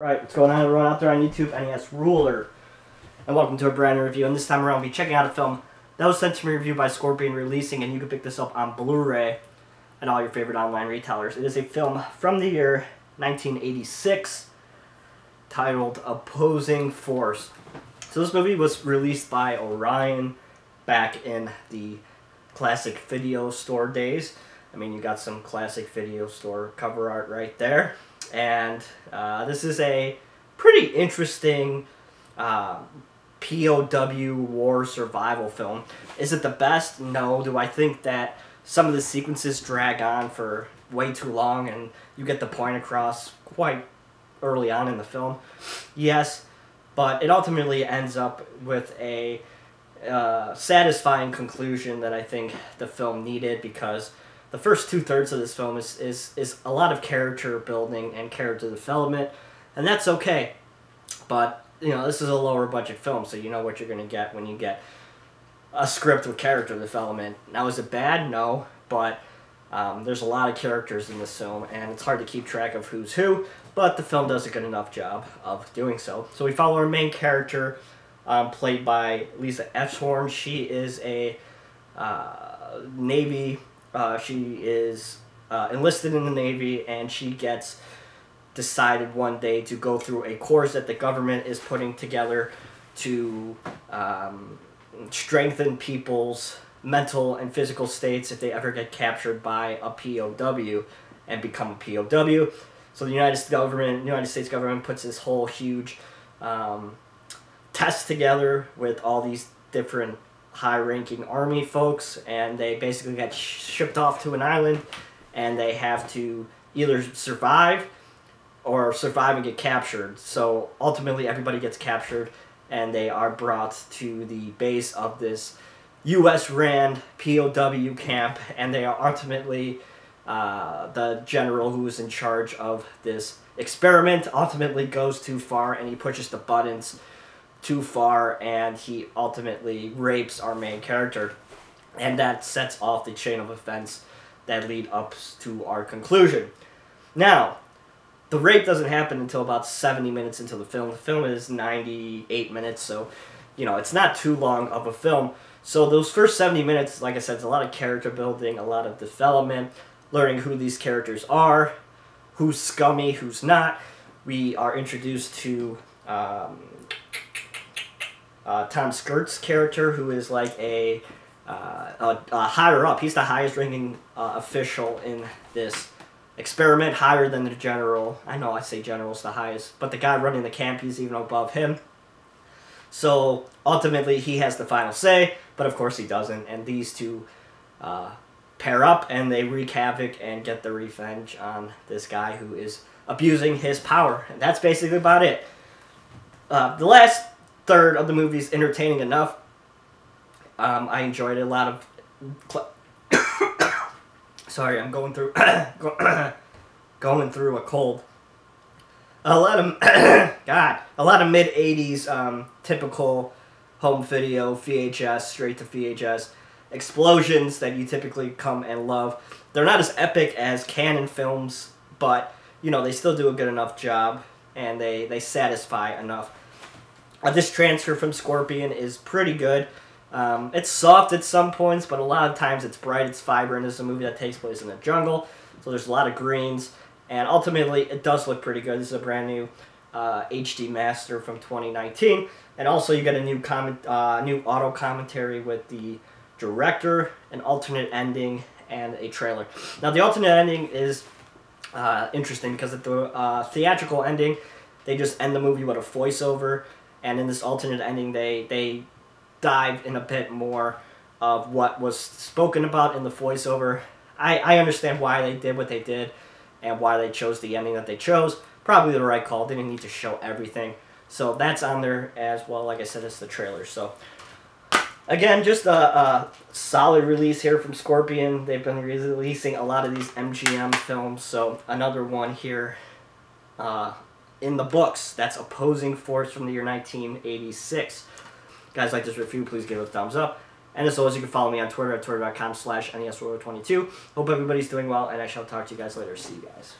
Right, what's going on everyone out there on YouTube? NES Ruler, and welcome to a brand new review. And this time around, we'll be checking out a film that was sent to me review by Scorpion Releasing, and you can pick this up on Blu-ray at all your favorite online retailers. It is a film from the year 1986 titled Opposing Force. So this movie was released by Orion back in the classic video store days. I mean, you got some classic video store cover art right there. And this is a pretty interesting POW war survival film. Is it the best? No. Do I think that some of the sequences drag on for way too long and you get the point across quite early on in the film? Yes. But it ultimately ends up with a satisfying conclusion that I think the film needed, because the first two-thirds of this film is a lot of character building and character development, and that's okay. But, you know, this is a lower budget film, so you know what you're going to get when you get a script with character development. Now, is it bad? No, but there's a lot of characters in this film, and it's hard to keep track of who's who, but the film does a good enough job of doing so. So we follow our main character, played by Lisa Epshorn. She is a Navy... she is enlisted in the Navy, and she gets decided one day to go through a course that the government is putting together to strengthen people's mental and physical states if they ever get captured by a POW and become a POW. So the United States government puts this whole huge test together with all these different high-ranking army folks, and they basically get shipped off to an island, and they have to either survive and get captured. So ultimately everybody gets captured, and they are brought to the base of this US-ran POW camp, and they are ultimately the general who is in charge of this experiment ultimately goes too far, and he pushes the buttons too far, and he ultimately rapes our main character, and that sets off the chain of events that lead up to our conclusion. Now, the rape doesn't happen until about 70 minutes into the film. The film is 98 minutes, so you know, it's not too long of a film. So those first 70 minutes, like I said, it's a lot of character building, a lot of development, learning who these characters are, who's scummy, who's not. We are introduced to Tom Skerritt's character, who is like a higher up. He's the highest ranking official in this experiment, higher than the general. I know I say general's the highest, but the guy running the camp, he's even above him. So ultimately he has the final say, but of course he doesn't, and these two pair up, and they wreak havoc and get the revenge on this guy who is abusing his power. And that's basically about it. The last third of the movie is entertaining enough. I enjoyed it. A lot of sorry, I'm going through going through a cold. A lot of a lot of mid-80s typical home video, VHS, straight to VHS explosions that you typically come and love. They're not as epic as Canon films, but you know, they still do a good enough job, and they satisfy enough. This transfer from Scorpion is pretty good. It's soft at some points, but a lot of times it's bright, it's vibrant. It's a movie that takes place in the jungle, so there's a lot of greens, and ultimately it does look pretty good. This is a brand new HD master from 2019, and also you get a new auto commentary with the director, an alternate ending, and a trailer. Now the alternate ending is interesting because at the theatrical ending, they just end the movie with a voiceover. And in this alternate ending, they dive in a bit more of what was spoken about in the voiceover. I understand why they did what they did and why they chose the ending that they chose. Probably the right call. They didn't need to show everything. So that's on there as well. Like I said, it's the trailer. So again, just a solid release here from Scorpion. They've been releasing a lot of these MGM films. So another one here in the books. That's Opposing Force from the year 1986. Guys, like this review, please give it a thumbs up. And as always, you can follow me on Twitter at twitter.com/NESRuler22. Hope everybody's doing well, and I shall talk to you guys later. See you guys.